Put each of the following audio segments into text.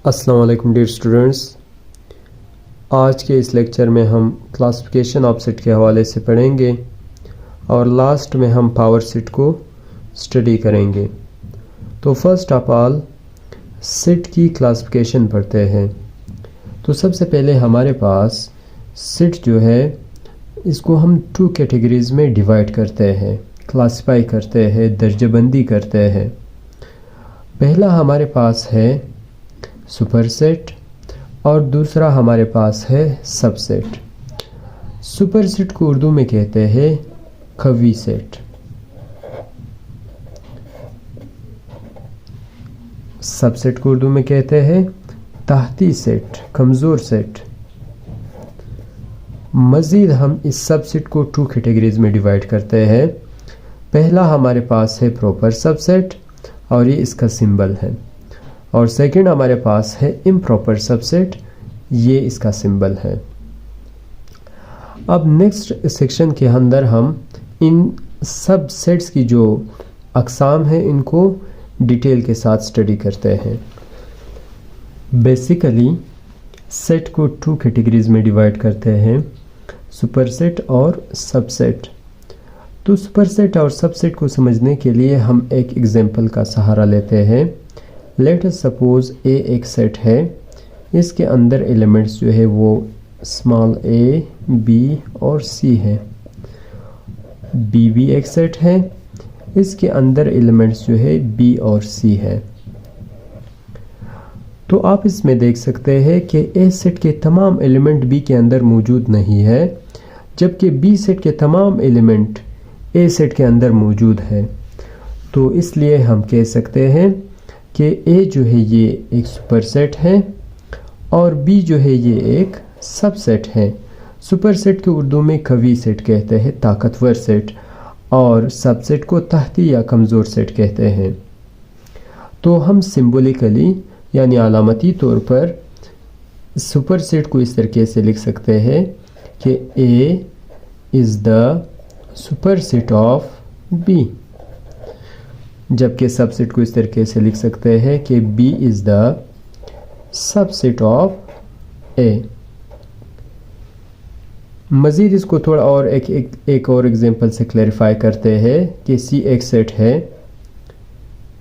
अस्सलाम वालेकुम dear students. आज के इस लेक्चर में हम क्लासिफिकेशन ऑफ सेट के हवाले से पढ़ेंगे और लास्ट में हम पावर सेट को स्टडी करेंगे। तो फर्स्ट ऑफ ऑल सेट की क्लासिफिकेशन पढ़ते हैं। तो सबसे पहले हमारे पास सेट जो है इसको हम टू कैटेगरीज में डिवाइड करते हैं, क्लासिफाई करते हैं, दर्जाबंदी करते हैं। पहला हमारे पास है सुपरसेट और दूसरा हमारे पास है सबसेट। सुपरसेट को उर्दू में कहते हैं खवी सेट, सबसेट को उर्दू में कहते हैं ताहती सेट, कमज़ोर सेट। मज़ीद हम इस सबसेट को टू कैटेगरीज में डिवाइड करते हैं। पहला हमारे पास है प्रॉपर सबसेट और ये इसका सिंबल है, और सेकंड हमारे पास है इम्प्रॉपर सबसेट, ये इसका सिंबल है। अब नेक्स्ट सेक्शन के अंदर हम इन सब सेट्स की जो अक़साम है इनको डिटेल के साथ स्टडी करते हैं। बेसिकली सेट को टू कैटेगरीज में डिवाइड करते हैं, सुपरसेट और सबसेट। तो सुपरसेट और सबसेट को समझने के लिए हम एक एग्जांपल का सहारा लेते हैं। लेट अस सपोज ए एक सेट है, इसके अंदर एलिमेंट्स जो है वो स्मॉल ए, बी और सी है। बी भी एक सेट है, इसके अंदर एलिमेंट्स जो है बी और सी है। तो आप इसमें देख सकते हैं कि ए सेट के तमाम एलिमेंट बी के अंदर मौजूद नहीं है, जबकि बी सेट के तमाम एलिमेंट ए सेट के अंदर मौजूद है। तो इसलिए हम कह सकते हैं कि ए जो है ये एक सुपरसेट है और बी जो है ये एक सबसेट है। सुपरसेट को उर्दू में कवी सेट कहते हैं, ताकतवर सेट, और सबसेट को ताहती या कमज़ोर सेट कहते हैं। तो हम सिंबॉलिकली यानी अलामती तौर पर सुपरसेट को इस तरीके से लिख सकते हैं कि A is the superset of B, जबकि सबसेट को इस तरीके से लिख सकते हैं कि B is the subset of A. मज़ीद इसको थोड़ा और एक और एग्जांपल से क्लैरिफाई करते हैं कि सी एक सेट है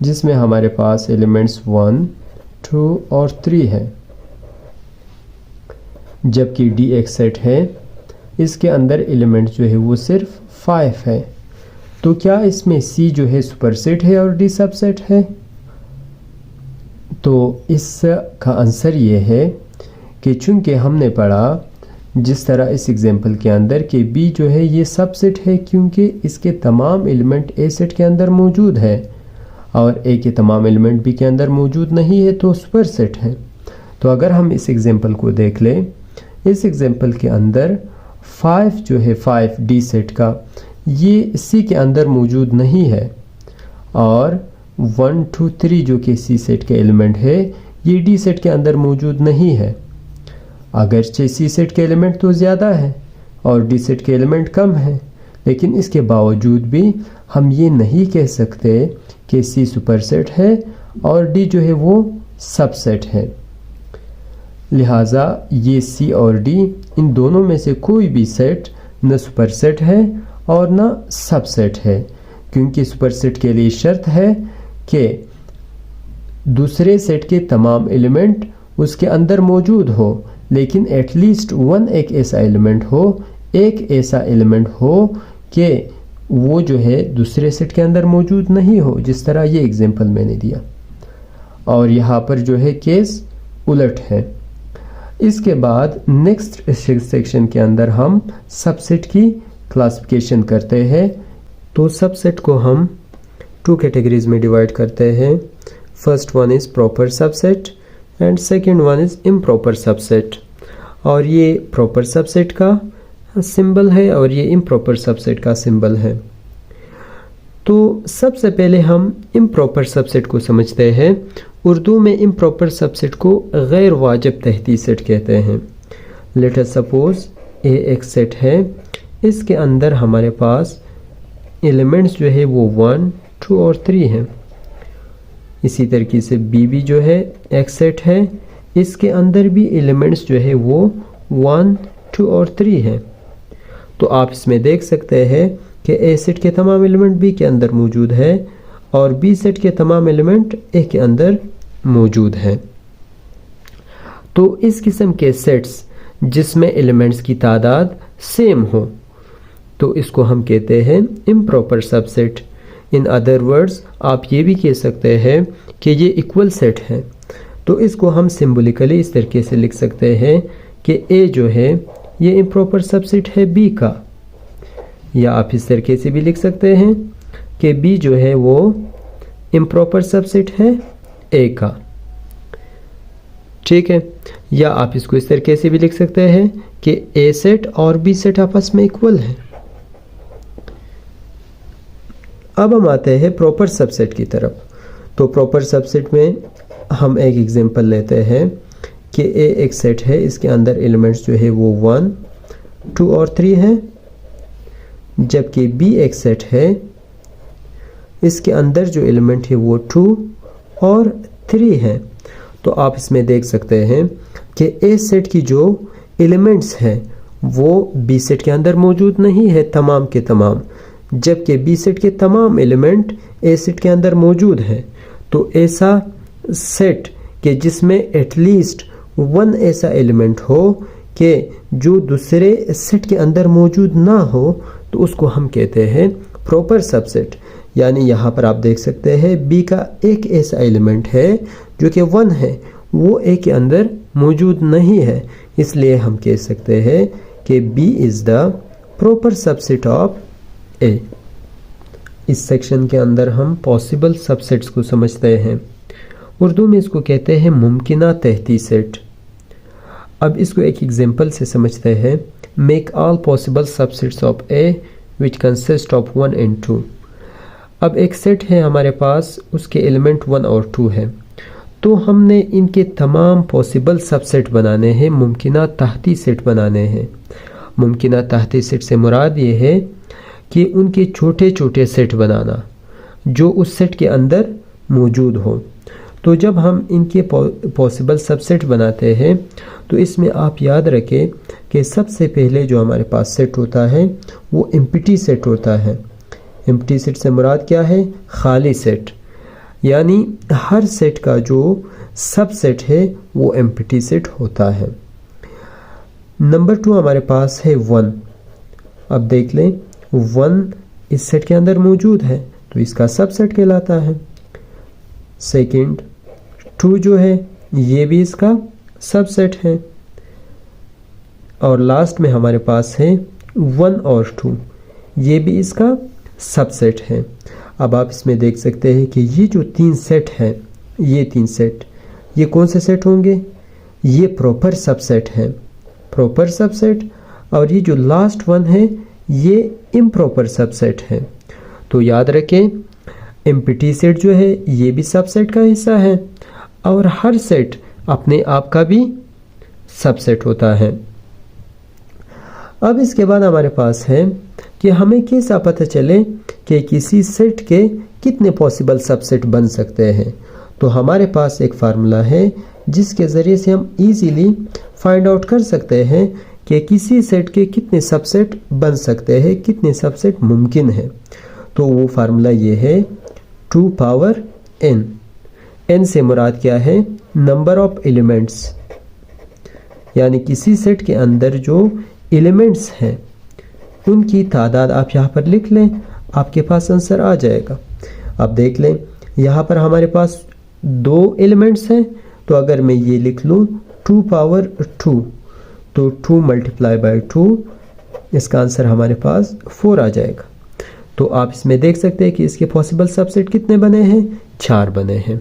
जिसमें हमारे पास एलिमेंट्स 1, 2 और 3 है, जबकि डी एक सेट है, इसके अंदर एलिमेंट जो है वो सिर्फ 5 है। तो क्या इसमें सी जो है सुपरसेट है और डी सबसेट है? तो इसका आंसर ये है कि चूंकि हमने पढ़ा जिस तरह इस एग्जांपल के अंदर कि बी जो है ये सबसेट है क्योंकि इसके तमाम एलिमेंट ए सेट के अंदर मौजूद है और ए के तमाम एलिमेंट बी के अंदर मौजूद नहीं है, तो सुपरसेट है। तो अगर हम इस एग्जांपल को देख लें, इस एग्जांपल के अंदर 5 जो है 5 डी सेट का, ये सी के अंदर मौजूद नहीं है, और 1, 2, 3 जो कि सी सेट के एलिमेंट है ये डी सेट के अंदर मौजूद नहीं है। अगरचे सी सेट के एलिमेंट तो ज़्यादा है और डी सेट के एलिमेंट कम है, लेकिन इसके बावजूद भी हम ये नहीं कह सकते कि सी सुपरसेट है और डी जो है वो सबसेट है। लिहाजा ये सी और डी इन दोनों में से कोई भी सेट न सुपरसेट है और न सबसेट है, क्योंकि सुपरसेट के लिए शर्त है कि दूसरे सेट के तमाम एलिमेंट उसके अंदर मौजूद हो, लेकिन एटलीस्ट वन एक ऐसा एलिमेंट हो, एक ऐसा एलिमेंट हो कि वो जो है दूसरे सेट के अंदर मौजूद नहीं हो, जिस तरह ये एग्जांपल मैंने दिया। और यहाँ पर जो है केस उलट है। इसके बाद नेक्स्ट सेक्शन के अंदर हम सबसेट की क्लासिफिकेशन करते हैं। तो सबसेट को हम टू कैटेगरीज में डिवाइड करते हैं। First one is proper subset and second one is improper subset. और ये प्रॉपर सबसेट का सिंबल है और ये इम्प्रॉपर सबसेट का सिंबल है। तो सबसे पहले हम इम्प्रॉपर सबसेट को समझते हैं। उर्दू में इम्प्रॉपर सबसेट को गैर वाजिब तहती सेट कहते हैं। लेट अस सपोज ए एक सेट है, इसके अंदर हमारे पास एलिमेंट्स जो है वो 1, 2 और 3 हैं। इसी तरीके से बी भी जो है एक सेट है, इसके अंदर भी एलिमेंट्स जो है वो 1, 2 और 3 हैं। तो आप इसमें देख सकते हैं कि ए सेट के तमाम एलिमेंट बी के अंदर मौजूद है और बी सेट के तमाम एलिमेंट ए के अंदर मौजूद है। तो इस किस्म के सेट्स जिसमें एलिमेंट्स की तादाद सेम हो तो इसको हम कहते हैं improper subset. In other words आप ये भी कह सकते हैं कि ये इक्वल सेट है। तो इसको हम सिंबॉलिकली इस तरीके से लिख सकते हैं कि ए जो है ये इम्प्रॉपर सबसेट है बी का, या आप इस तरीके से भी लिख सकते हैं कि बी जो है वो इम्प्रॉपर सबसेट है ए का। ठीक है, या आप इसको इस तरीके से भी लिख सकते हैं कि ए सेट और बी सेट आपस में इक्वल है। अब हम आते हैं प्रॉपर सबसेट की तरफ। तो प्रॉपर सबसेट में हम एक एग्जांपल लेते हैं कि ए एक सेट है, इसके अंदर एलिमेंट्स जो है वो 1, 2 और 3 है, जबकि बी एक सेट है, इसके अंदर जो एलिमेंट है वो 2 और 3 है। तो आप इसमें देख सकते हैं कि ए सेट की जो एलिमेंट्स हैं वो बी सेट के अंदर मौजूद नहीं है तमाम के तमाम, जबकि बी सेट के तमाम एलिमेंट ए सेट के अंदर मौजूद हैं। तो ऐसा सेट कि जिसमें एटलीस्ट 1 ऐसा एलिमेंट हो कि जो दूसरे सेट के अंदर मौजूद ना हो तो उसको हम कहते हैं प्रॉपर सबसेट। यानी यहाँ पर आप देख सकते हैं बी का एक ऐसा एलिमेंट है जो कि 1 है, वो ए के अंदर मौजूद नहीं है, इसलिए हम कह सकते हैं कि B is the proper subset of A. इस सेक्शन के अंदर हम पॉसिबल सबसेट्स को समझते हैं। उर्दू में इसको कहते हैं मुमकिना तहती सेट। अब इसको एक एग्जांपल से समझते हैं। Make all possible subsets of A which consist of 1 and 2। अब एक सेट है हमारे पास, उसके एलिमेंट 1 और 2 है, तो हमने इनके तमाम पॉसिबल सबसेट बनाने हैं, मुमकिना तहती सेट बनाने हैं। मुमकिना तहती सेट से मुराद ये है कि उनके छोटे छोटे सेट बनाना जो उस सेट के अंदर मौजूद हो। तो जब हम इनके पॉसिबल सबसेट बनाते हैं तो इसमें आप याद रखें कि सबसे पहले जो हमारे पास सेट होता है वो एम्प्टी सेट होता है। एम्प्टी सेट से मुराद क्या है? खाली सेट। यानी हर सेट का जो सबसेट है वो एम्प्टी सेट होता है। नंबर 2 हमारे पास है 1। अब देख लें 1 इस सेट के अंदर मौजूद है तो इसका सबसेट कहलाता है। सेकंड 2 जो है ये भी इसका सबसेट है। और लास्ट में हमारे पास है 1 और 2, ये भी इसका सबसेट है। अब आप इसमें देख सकते हैं कि ये जो 3 सेट हैं, ये 3 सेट, ये कौन से सेट होंगे? ये प्रॉपर सबसेट है, प्रॉपर सबसेट। और ये जो लास्ट 1 है ये इम्प्रॉपर सबसेट है। तो याद रखें एम्प्टी सेट जो है ये भी सबसेट का हिस्सा है और हर सेट अपने आप का भी सबसेट होता है। अब इसके बाद हमारे पास है कि हमें कैसा पता चले कि किसी सेट के कितने पॉसिबल सबसेट बन सकते हैं। तो हमारे पास एक फार्मूला है जिसके ज़रिए से हम इजीली फाइंड आउट कर सकते हैं कि किसी सेट के कितने सबसेट बन सकते हैं, कितने सबसेट मुमकिन है। तो वो फार्मूला ये है 2 पावर n। n से मुराद क्या है? Number of elements. यानी किसी सेट के अंदर जो एलिमेंट्स हैं उनकी तादाद आप यहाँ पर लिख लें, आपके पास आंसर आ जाएगा। अब देख लें यहाँ पर हमारे पास 2 एलिमेंट्स हैं, तो अगर मैं ये लिख लूँ 2 पावर 2 तो 2 मल्टीप्लाई बाई 2, इसका आंसर हमारे पास 4 आ जाएगा। तो आप इसमें देख सकते हैं कि इसके पॉसिबल सबसेट कितने बने हैं? 4 बने हैं।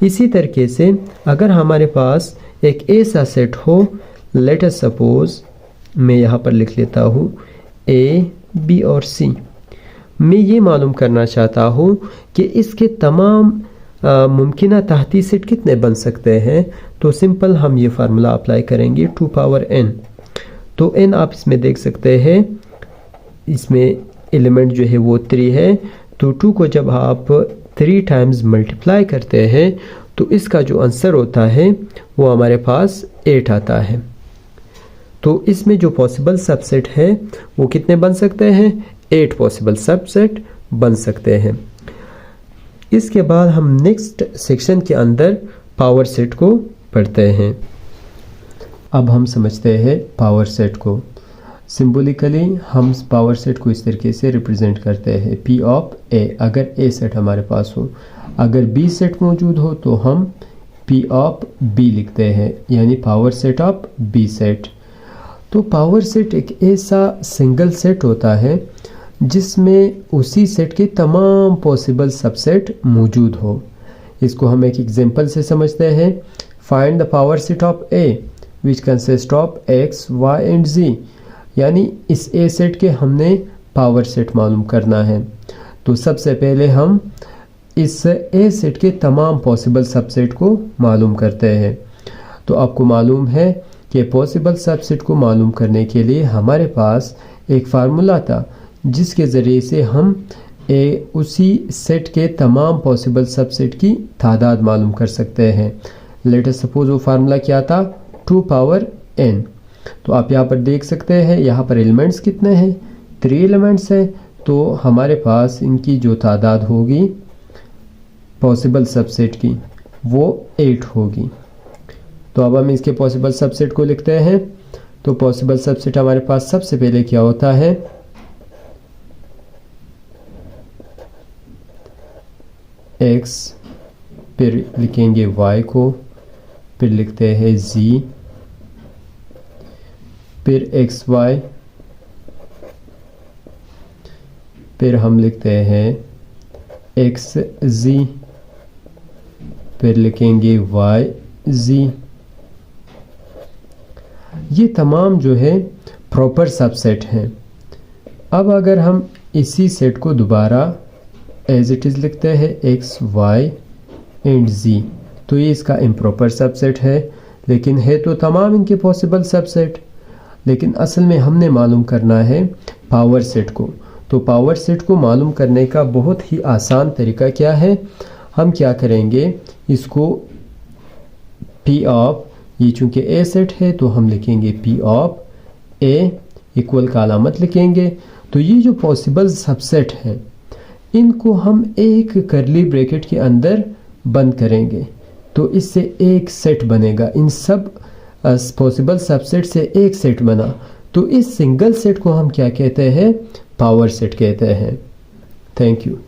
इसी तरीके से अगर हमारे पास एक ऐसा सेट हो, लेट अस सपोज मैं यहाँ पर लिख लेता हूँ A, B और C। मैं ये मालूम करना चाहता हूँ कि इसके तमाम मुमकिना तहती सेट कितने बन सकते हैं। तो सिंपल हम ये फार्मूला अप्लाई करेंगे 2 पावर n। तो n आप इसमें देख सकते हैं, इसमें एलिमेंट जो है वो 3 है। तो 2 को जब आप 3 टाइम्स मल्टीप्लाई करते हैं तो इसका जो आंसर होता है वो हमारे पास 8 आता है। तो इसमें जो पॉसिबल सबसेट है वो कितने बन सकते हैं? 8 पॉसिबल सबसेट बन सकते हैं। इसके बाद हम नेक्स्ट सेक्शन के अंदर पावर सेट को पढ़ते हैं। अब हम समझते हैं पावर सेट को। सिंबॉलिकली हम पावर सेट को इस तरीके से रिप्रेजेंट करते हैं, P ऑफ A। अगर A सेट हमारे पास हो, अगर B सेट मौजूद हो तो हम P ऑफ B लिखते हैं, यानी power set of B set. तो पावर सेट एक ऐसा सिंगल सेट होता है जिसमें उसी सेट के तमाम पॉसिबल सबसेट मौजूद हो। इसको हम एक एग्जांपल से समझते हैं। Find the power set of A which consist of X, Y and Z। यानी इस A सेट के हमने पावर सेट मालूम करना है। तो सबसे पहले हम इस A सेट के तमाम पॉसिबल सबसेट को मालूम करते हैं। तो आपको मालूम है कि पॉसिबल सबसेट को मालूम करने के लिए हमारे पास एक फार्मूला था जिसके ज़रिए से हम उसी सेट के तमाम पॉसिबल सबसेट की तादाद मालूम कर सकते हैं। लेट अस सपोज वो फार्मूला क्या था? 2 पावर n। तो आप यहाँ पर देख सकते हैं, यहाँ पर एलिमेंट्स कितने हैं? 3 एलिमेंट्स हैं। तो हमारे पास इनकी जो तादाद होगी पॉसिबल सबसेट की वो 8 होगी। तो अब हम इसके पॉसिबल सबसेट को लिखते हैं। तो पॉसिबल सबसेट हमारे पास सबसे पहले क्या होता है? x, फिर लिखेंगे y को, फिर लिखते हैं z, फिर xy, फिर हम लिखते हैं xz, फिर लिखेंगे yz। ये तमाम जो है प्रॉपर सबसेट हैं। अब अगर हम इसी सेट को दोबारा एज इट इज़ लिखते हैं x, y एंड z, तो ये इसका इम्प्रॉपर सबसेट है, लेकिन है तो तमाम इनके पॉसिबल सबसेट। लेकिन असल में हमने मालूम करना है पावर सेट को। तो पावर सेट को मालूम करने का बहुत ही आसान तरीका क्या है? हम क्या करेंगे, इसको P ऑफ, ये चूँकि A सेट है तो हम लिखेंगे P ऑफ A इक्वल का अलामत लिखेंगे। तो ये जो पॉसिबल सबसेट हैं इनको हम एक करली ब्रैकेट के अंदर बंद करेंगे, तो इससे एक सेट बनेगा। इन सब पॉसिबल सबसेट से एक सेट बना, तो इस सिंगल सेट को हम क्या कहते हैं? पावर सेट कहते हैं। Thank you.